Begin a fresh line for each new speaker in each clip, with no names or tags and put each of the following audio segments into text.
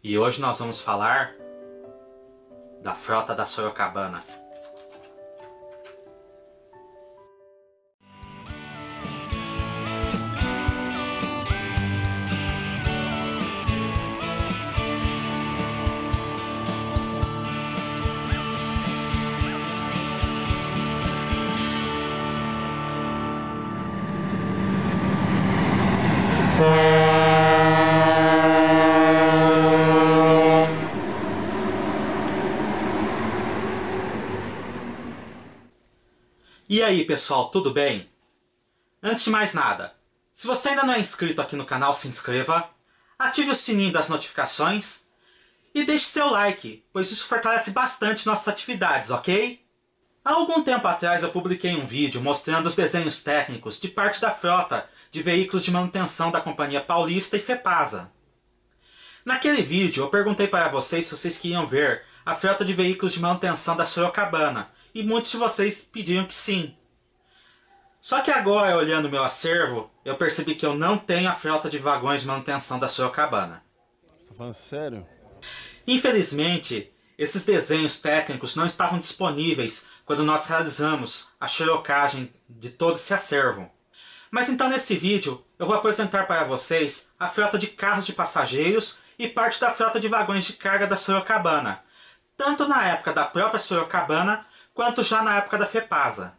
E hoje nós vamos falar da frota da Sorocabana. E aí pessoal, tudo bem? Antes de mais nada, se você ainda não é inscrito aqui no canal, se inscreva, ative o sininho das notificações e deixe seu like, pois isso fortalece bastante nossas atividades, ok? Há algum tempo atrás eu publiquei um vídeo mostrando os desenhos técnicos de parte da frota de veículos de manutenção da Companhia Paulista e FEPASA. Naquele vídeo eu perguntei para vocês se vocês queriam ver a frota de veículos de manutenção da Sorocabana, e muitos de vocês pediram que sim. Só que agora, olhando meu acervo, eu percebi que eu não tenho a frota de vagões de manutenção da Sorocabana.
Você tá falando sério?
Infelizmente, esses desenhos técnicos não estavam disponíveis quando nós realizamos a xerocagem de todo esse acervo. Mas então nesse vídeo eu vou apresentar para vocês a frota de carros de passageiros e parte da frota de vagões de carga da Sorocabana, tanto na época da própria Sorocabana quanto já na época da FEPASA.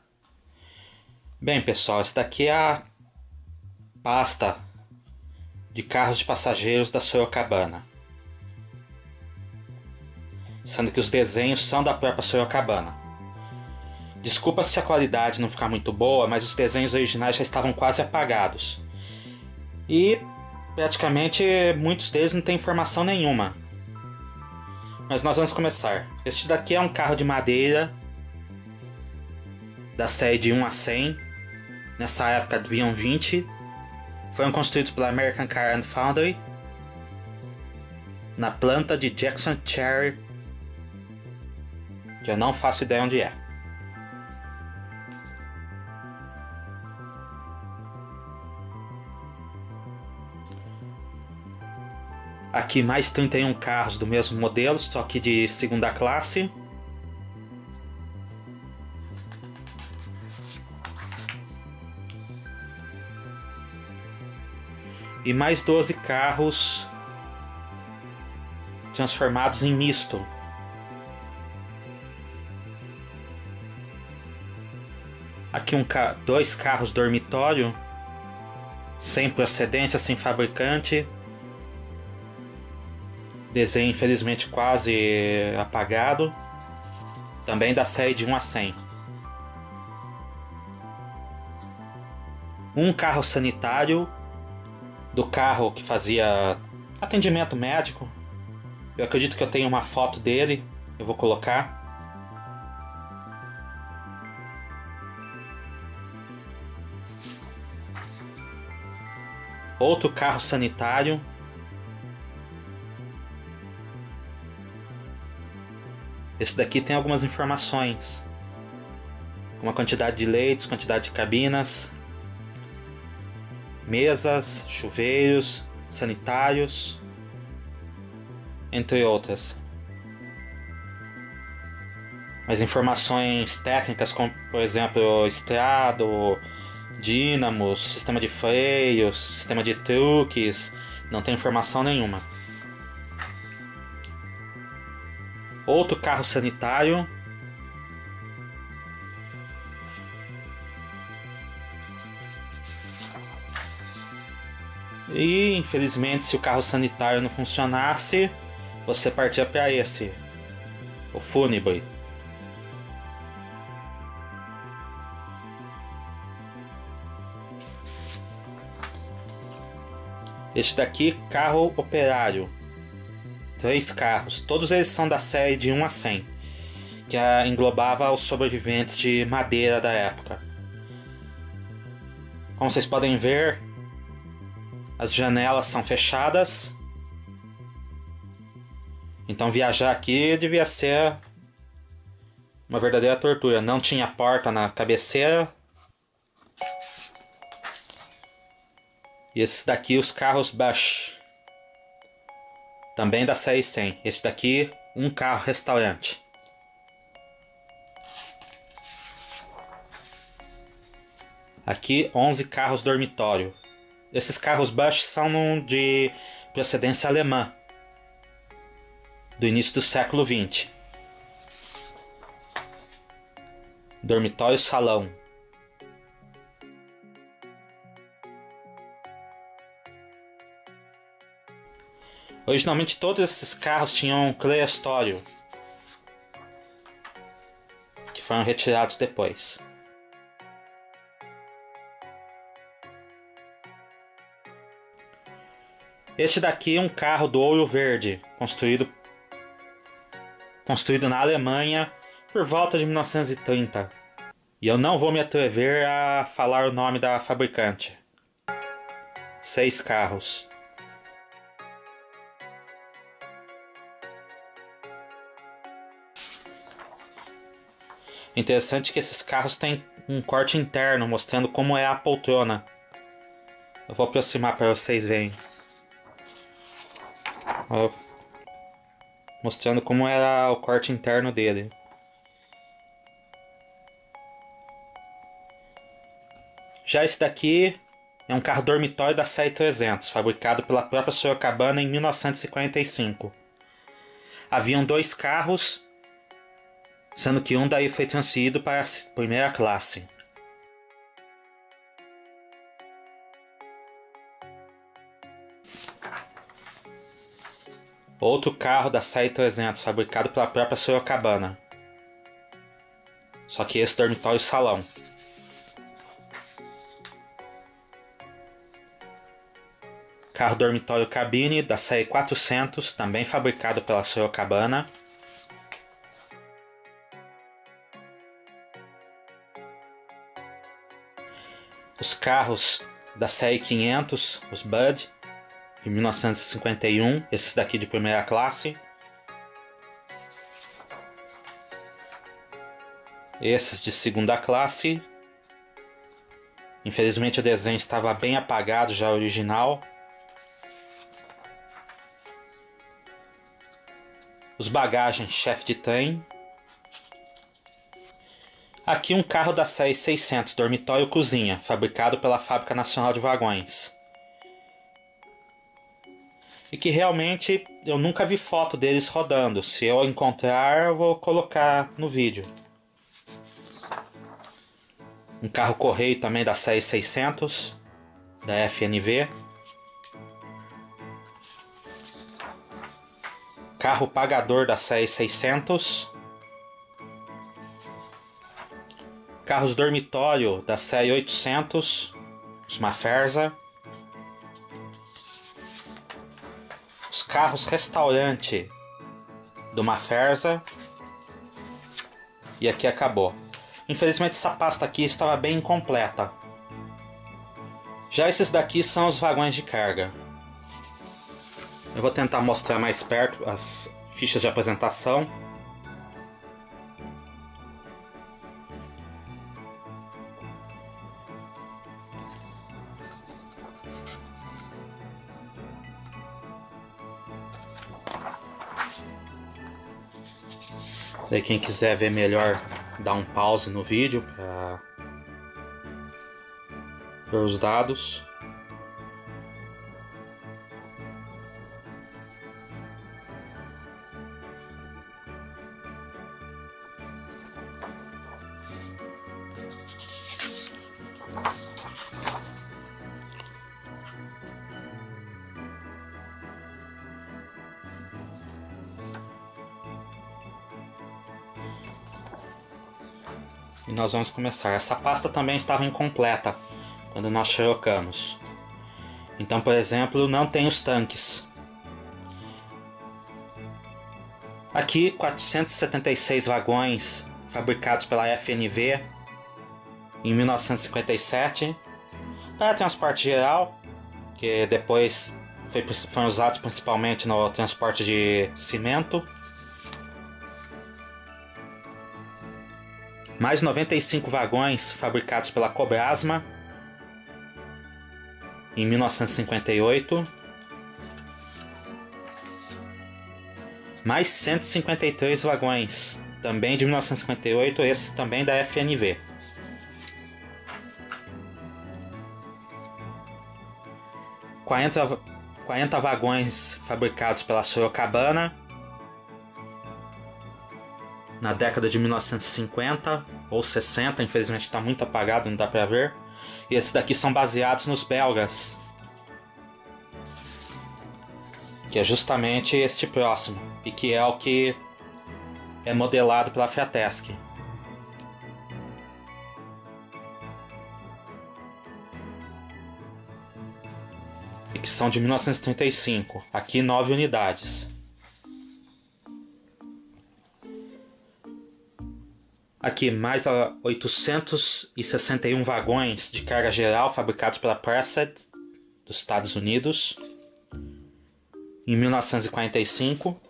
Bem pessoal, essa daqui é a pasta de carros de passageiros da Sorocabana. Sendo que os desenhos são da própria Sorocabana. Desculpa se a qualidade não ficar muito boa, mas os desenhos originais já estavam quase apagados. E praticamente muitos deles não têm informação nenhuma. Mas nós vamos começar. Este daqui é um carro de madeira da série de 1 a 100. Nessa época haviam 20. Foram construídos pela American Car and Foundry na planta de Jackson Cherry, que eu não faço ideia onde é. Aqui mais 31 carros do mesmo modelo, só que de segunda classe. E mais 12 carros transformados em misto. Aqui dois carros dormitório, sem procedência, sem fabricante. Desenho infelizmente quase apagado. Também da série de 1 a 100. Um carro sanitário, do carro que fazia atendimento médico. Eu acredito que eu tenho uma foto dele, eu vou colocar. Outro carro sanitário. Esse daqui tem algumas informações, como a quantidade de leitos, quantidade de cabinas, mesas, chuveiros, sanitários, entre outras. Mas informações técnicas como, por exemplo, estrado, dínamos, sistema de freios, sistema de truques, não tem informação nenhuma. Outro carro sanitário. E infelizmente, se o carro sanitário não funcionasse, você partia para esse, o fúnebre. Este daqui, carro operário. 3 carros, todos eles são da série de 1 a 100, que englobava os sobreviventes de madeira da época. Como vocês podem ver, as janelas são fechadas, então viajar aqui devia ser uma verdadeira tortura. Não tinha porta na cabeceira. E esses daqui, os carros Bush. também da série 100. Esse daqui, um carro restaurante. Aqui, 11 carros dormitório. Esses carros Bush são de procedência alemã, do início do século XX. Dormitório salão. Originalmente todos esses carros tinham clerestório, que foram retirados depois. Este daqui é um carro do Ouro Verde, construído na Alemanha por volta de 1930. E eu não vou me atrever a falar o nome da fabricante. 6 carros. Interessante que esses carros têm um corte interno mostrando como é a poltrona. Eu vou aproximar para vocês verem. Ó, mostrando como era o corte interno dele. Já esse daqui é um carro dormitório da série 300, fabricado pela própria Sorocabana em 1945. Haviam 2 carros, sendo que um daí foi transferido para a primeira classe. Outro carro da série 300, fabricado pela própria Sorocabana. Só que esse dormitório salão. Carro dormitório cabine da série 400, também fabricado pela Sorocabana. Os carros da série 500, os Bud, de 1951, esses daqui de primeira classe. Esses de segunda classe. Infelizmente o desenho estava bem apagado, já original. Os bagagens chefe de trem. Aqui um carro da série 600, dormitório cozinha, fabricado pela Fábrica Nacional de Vagões. E que realmente eu nunca vi foto deles rodando. Se eu encontrar, eu vou colocar no vídeo. Um carro correio também da série 600, da FNV. Carro pagador da série 600. Carros dormitório da série 800, os Maferza. Os carros restaurante do Maferza. E aqui acabou. Infelizmente essa pasta aqui estava bem incompleta. Já esses daqui são os vagões de carga. Eu vou tentar mostrar mais perto as fichas de apresentação. Daí quem quiser ver melhor, dá um pause no vídeo para ver os dados. E nós vamos começar. Essa pasta também estava incompleta quando nós xerocamos. Então, por exemplo, não tem os tanques. Aqui, 476 vagões fabricados pela FNV em 1957 para transporte geral, que depois foram usados principalmente no transporte de cimento. Mais 95 vagões fabricados pela Cobrasma em 1958. Mais 153 vagões, também de 1958, esse também da FNV. Quarenta vagões fabricados pela Sorocabana na década de 1950 ou 60, infelizmente está muito apagado, não dá para ver. E esses daqui são baseados nos belgas, que é justamente este próximo, e que é o que é modelado pela Fratesc. E que são de 1935, aqui 9 unidades. Aqui mais 861 vagões de carga geral fabricados pela Prassed dos Estados Unidos em 1945. –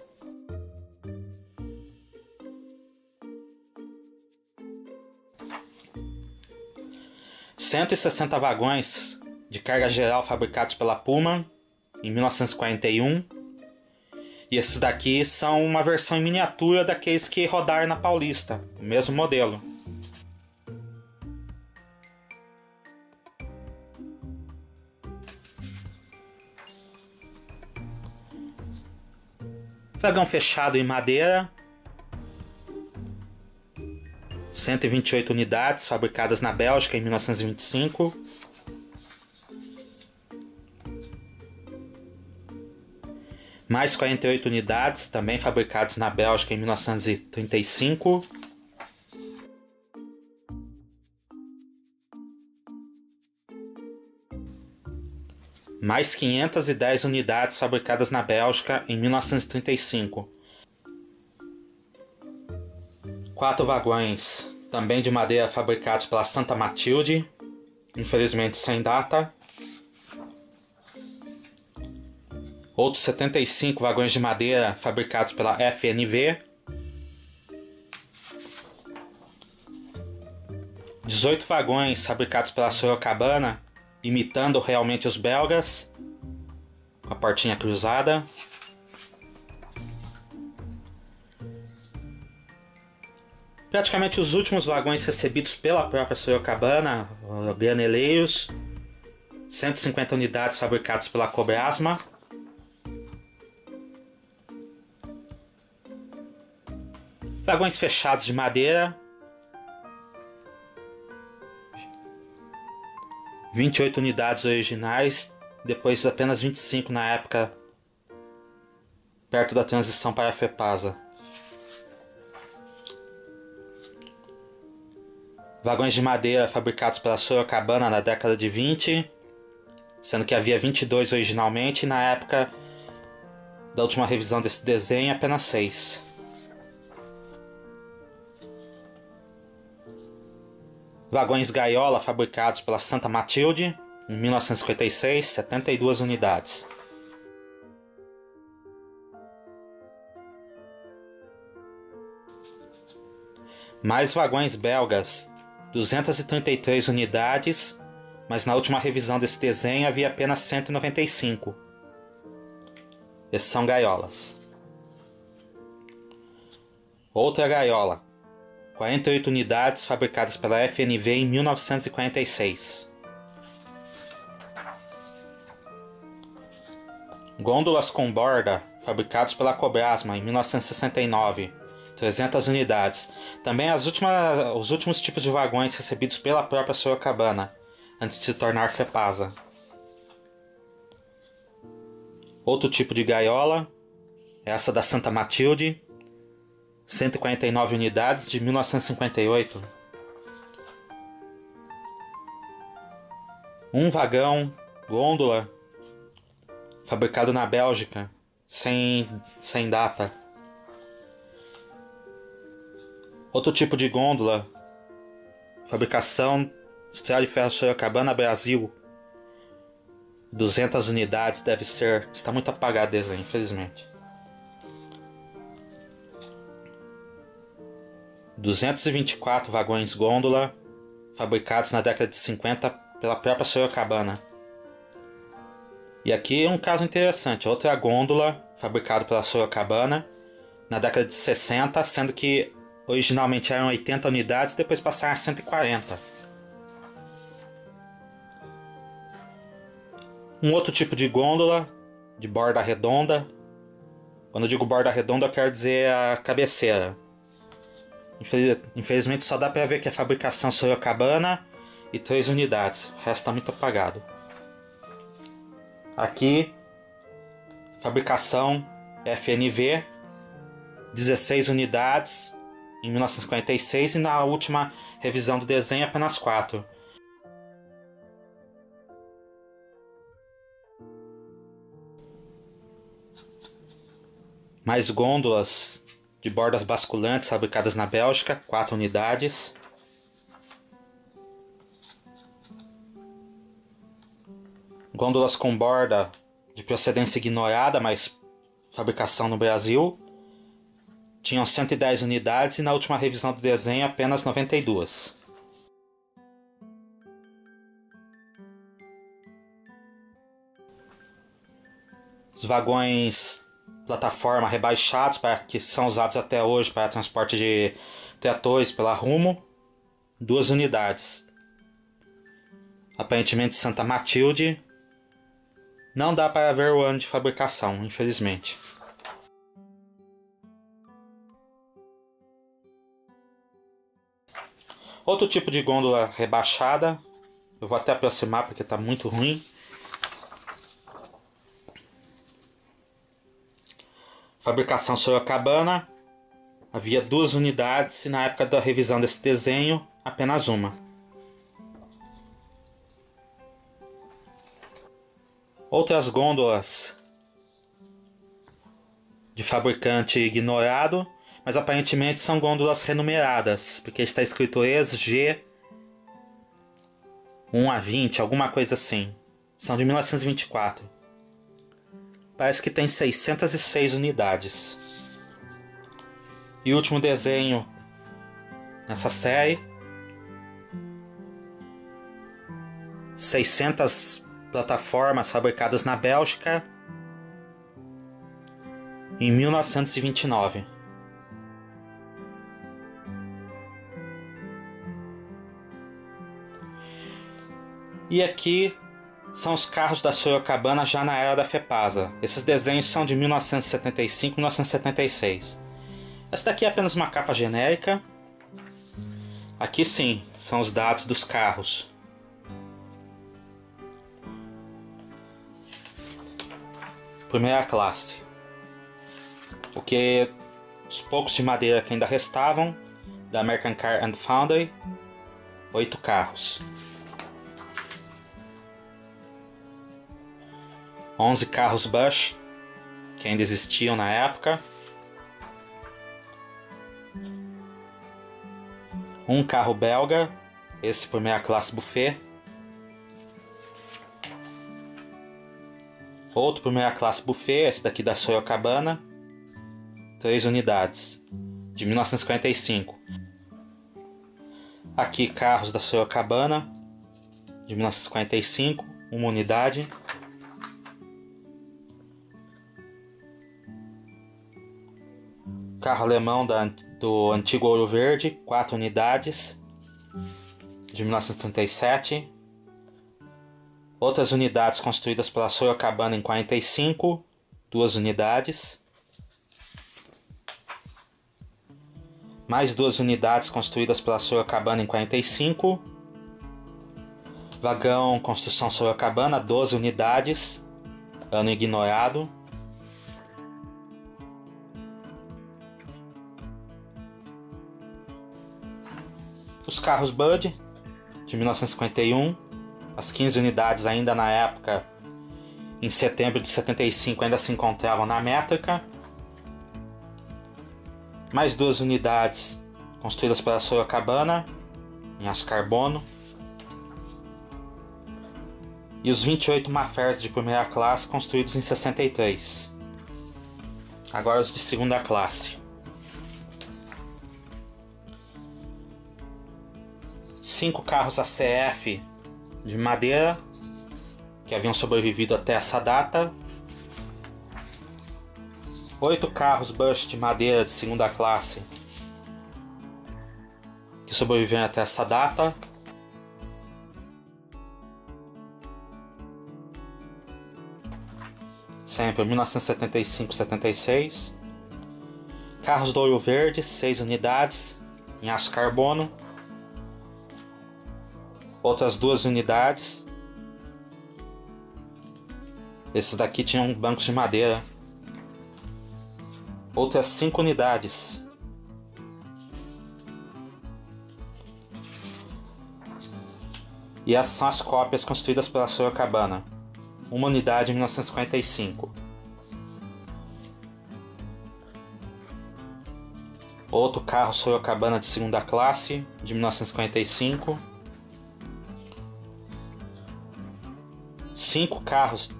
160 vagões de carga geral fabricados pela Pullman em 1941. E esses daqui são uma versão em miniatura daqueles que rodaram na Paulista, o mesmo modelo. Vagão fechado em madeira. 128 unidades fabricadas na Bélgica em 1925. Mais 48 unidades, também fabricadas na Bélgica em 1935. Mais 510 unidades fabricadas na Bélgica em 1935. 4 vagões, também de madeira, fabricados pela Santa Matilde, infelizmente sem data. Outros 75 vagões de madeira fabricados pela FNV. 18 vagões fabricados pela Sorocabana, imitando realmente os belgas, com a portinha cruzada. Praticamente os últimos vagões recebidos pela própria Sorocabana, graneleiros. 150 unidades fabricadas pela Cobrasma. Vagões fechados de madeira. 28 unidades originais, depois apenas 25 na época, perto da transição para a FEPASA. Vagões de madeira fabricados pela Sorocabana na década de 20, sendo que havia 22 originalmente, e na época da última revisão desse desenho apenas 6. Vagões gaiola fabricados pela Santa Matilde em 1956, 72 unidades. Mais vagões belgas, 233 unidades, mas na última revisão desse desenho havia apenas 195. Esses são gaiolas. Outra gaiola, 48 unidades fabricadas pela FNV em 1946. Gôndolas com borda, fabricados pela Cobrasma em 1969, 300 unidades. Também os últimos tipos de vagões recebidos pela própria Sorocabana, antes de se tornar FEPASA. Outro tipo de gaiola, essa da Santa Matilde, 149 unidades de 1958. Um vagão, gôndola, fabricado na Bélgica, sem data. Outro tipo de gôndola, fabricação Estrada de Ferro Sorocabana, Brasil. 200 unidades deve ser. Está muito apagado o desenho, infelizmente. 224 vagões gôndola fabricados na década de 50 pela própria Sorocabana. E aqui um caso interessante, outra gôndola fabricada pela Sorocabana na década de 60, sendo que originalmente eram 80 unidades, depois passaram a 140. Um outro tipo de gôndola, de borda redonda. Quando eu digo borda redonda, eu quero dizer a cabeceira. Infelizmente só dá para ver que a fabricação Sorocabana e 3 unidades, o resto está muito apagado. Aqui, fabricação FNV, 16 unidades em 1946 e na última revisão do desenho apenas 4. Mais gôndolas de bordas basculantes fabricadas na Bélgica, 4 unidades. Gôndolas com borda de procedência ignorada, mas fabricação no Brasil. Tinham 110 unidades e na última revisão do desenho apenas 92. Os vagões plataforma rebaixados, que são usados até hoje para transporte de tratores pela Rumo, 2 unidades. Aparentemente Santa Matilde. Não dá para ver o ano de fabricação, infelizmente. Outro tipo de gôndola rebaixada. Eu vou até aproximar porque está muito ruim. Fabricação Sorocabana. Havia 2 unidades e na época da revisão desse desenho, apenas uma. Outras gôndolas de fabricante ignorado, mas aparentemente são gôndolas renumeradas, porque está escrito ES-G 1 a 20, alguma coisa assim. São de 1924. Parece que tem 606 unidades. E o último desenho nessa série. 600 plataformas fabricadas na Bélgica em 1929. E aqui são os carros da Sorocabana já na era da FEPASA. Esses desenhos são de 1975 e 1976. Essa daqui é apenas uma capa genérica. Aqui sim, são os dados dos carros. Primeira classe. O que os poucos de madeira que ainda restavam da American Car and Foundry, 8 carros. 11 carros Bush, que ainda existiam na época. Um carro belga, esse primeira classe buffet. Outro primeira classe buffet, esse daqui da Sorocabana. 3 unidades, de 1945. Aqui carros da Sorocabana, de 1945, uma unidade. Carro alemão do antigo Ouro Verde, 4 unidades, de 1937. Outras unidades construídas pela Sorocabana em 45, 2 unidades. Mais 2 unidades construídas pela Sorocabana em 45. Vagão Construção Sorocabana, 12 unidades, ano ignorado. Os carros Bud, de 1951, as 15 unidades ainda na época, em setembro de 75, ainda se encontravam na métrica. Mais 2 unidades construídas pela Sorocabana, em aço carbono. E os 28 Mafers de primeira classe construídos em 63. Agora os de segunda classe. 5 carros ACF de madeira que haviam sobrevivido até essa data. 8 carros Bush de madeira de segunda classe que sobreviveram até essa data. Sempre 1975-76. Carros do Ouro Verde, 6 unidades em aço carbono. Outras 2 unidades. Esses daqui tinham bancos de madeira. Outras 5 unidades. E essas são as cópias construídas pela Sorocabana. Uma unidade em 1955. Outro carro Sorocabana de segunda classe, de 1955. 5 carros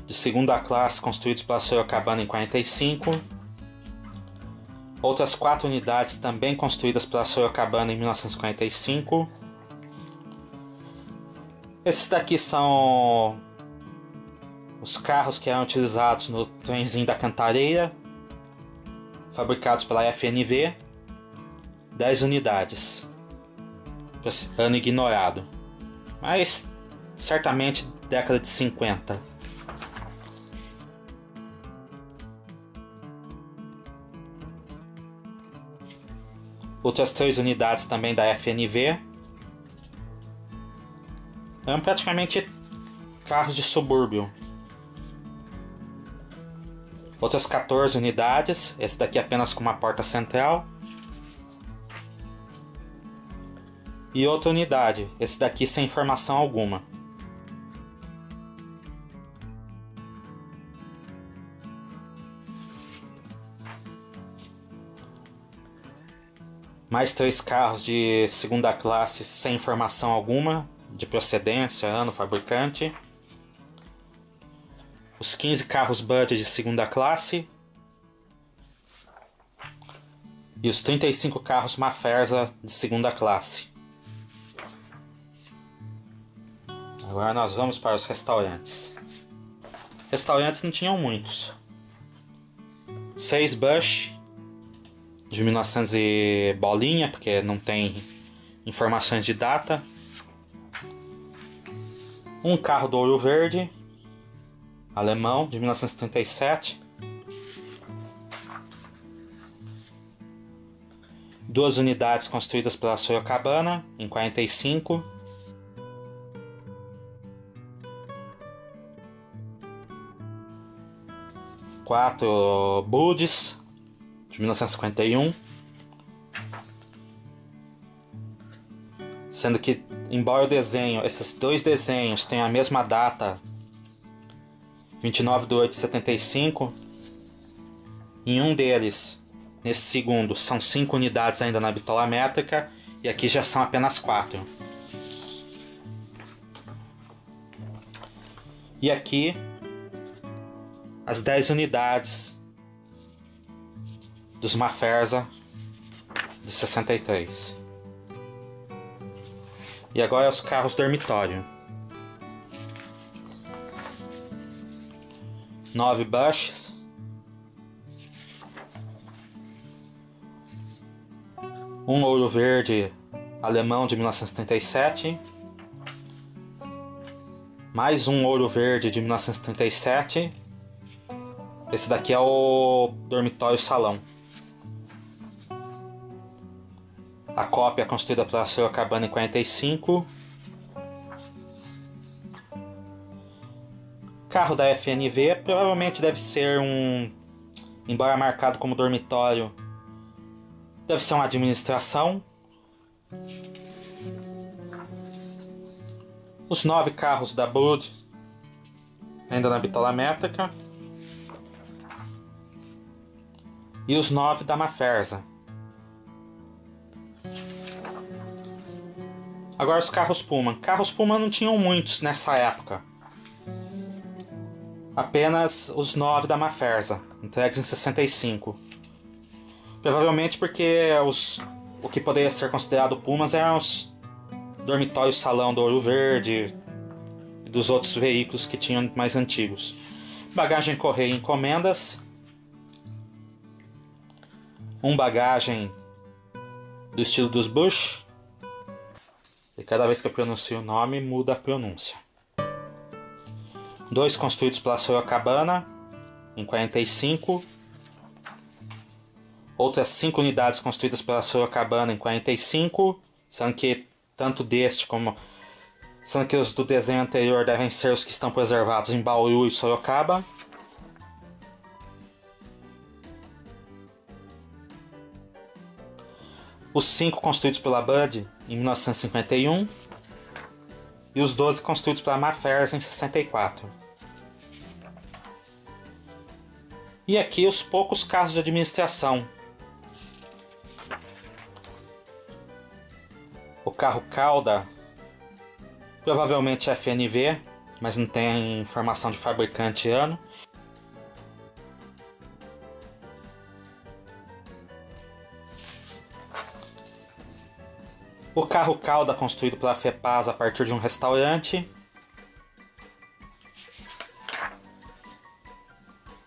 de segunda classe construídos pela Sorocabana em 45. Outras 4 unidades também construídas pela Sorocabana em 1945. Esses daqui são os carros que eram utilizados no trenzinho da Cantareira, fabricados pela FNV, 10 unidades. Ano ignorado, mas certamente década de 50. Outras 3 unidades também da FNV. Eram praticamente carros de subúrbio. Outras 14 unidades, esse daqui apenas com uma porta central. E outra unidade, esse daqui sem informação alguma. Mais 3 carros de segunda classe sem informação alguma, de procedência, ano, fabricante. Os 15 carros Bud de segunda classe. E os 35 carros Mafferza de segunda classe. Agora nós vamos para os restaurantes. Restaurantes não tinham muitos. 6 Bush de 1900 e bolinha, porque não tem informações de data. Um carro do Ouro Verde alemão de 1937. 2 unidades construídas pela Sorocabana em 45. 4 Buds de 1951. Sendo que, embora o desenho, esses 2 desenhos tenham a mesma data, 29/8/75, em um deles, nesse segundo, são 5 unidades ainda na bitola métrica, e aqui já são apenas 4. E aqui, as 10 unidades dos Mafferza de 63. E agora os carros dormitório. 9 Bushes. Um Ouro Verde alemão de 1937. Mais um Ouro Verde de 1937. Esse daqui é o dormitório salão. A cópia é construída pela Sorocabana em 45. Carro da FNV provavelmente deve ser embora marcado como dormitório, deve ser uma administração. Os 9 carros da Bud ainda na bitola métrica. E os 9 da Mafferza. Agora os carros Pullman. Carros Pullman não tinham muitos nessa época. Apenas os 9 da Mafferza, entregues em 65. Provavelmente porque o que poderia ser considerado Pullmans eram os dormitórios salão do Ouro Verde e dos outros veículos que tinham mais antigos. Bagagem correia e encomendas. Um bagagem do estilo dos Bush. E cada vez que eu pronuncio o nome, muda a pronúncia. 2 construídos pela Sorocabana em 45. Outras 5 unidades construídas pela Sorocabana em 45. Sendo que tanto deste como... Sendo que os do desenho anterior devem ser os que estão preservados em Bauru e Sorocaba. Os 5 construídos pela Bud em 1951 e os 12 construídos pela Mafers em 64. E aqui os poucos carros de administração. O carro Cauda, provavelmente FNV, mas não tem informação de fabricante e ano. O carro Cauda, construído pela FEPAS a partir de um restaurante.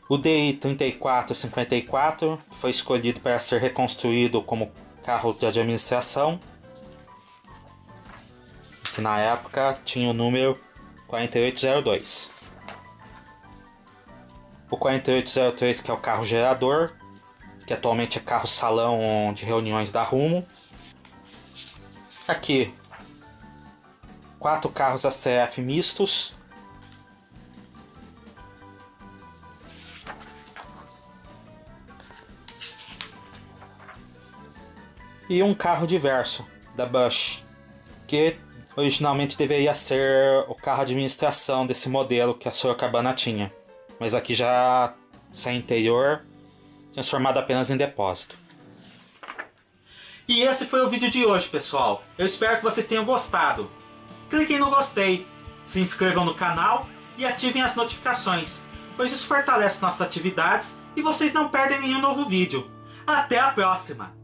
O DI 3454, que foi escolhido para ser reconstruído como carro de administração, que na época tinha o número 4802. O 4803, que é o carro gerador, que atualmente é carro salão de reuniões da Rumo. Aqui, 4 carros ACF mistos. E um carro diverso, da Bush, que originalmente deveria ser o carro de administração desse modelo que a Sorocabana tinha. Mas aqui já sem interior, transformado apenas em depósito. E esse foi o vídeo de hoje, pessoal. Eu espero que vocês tenham gostado. Cliquem no gostei, se inscrevam no canal e ativem as notificações, pois isso fortalece nossas atividades e vocês não perdem nenhum novo vídeo. Até a próxima!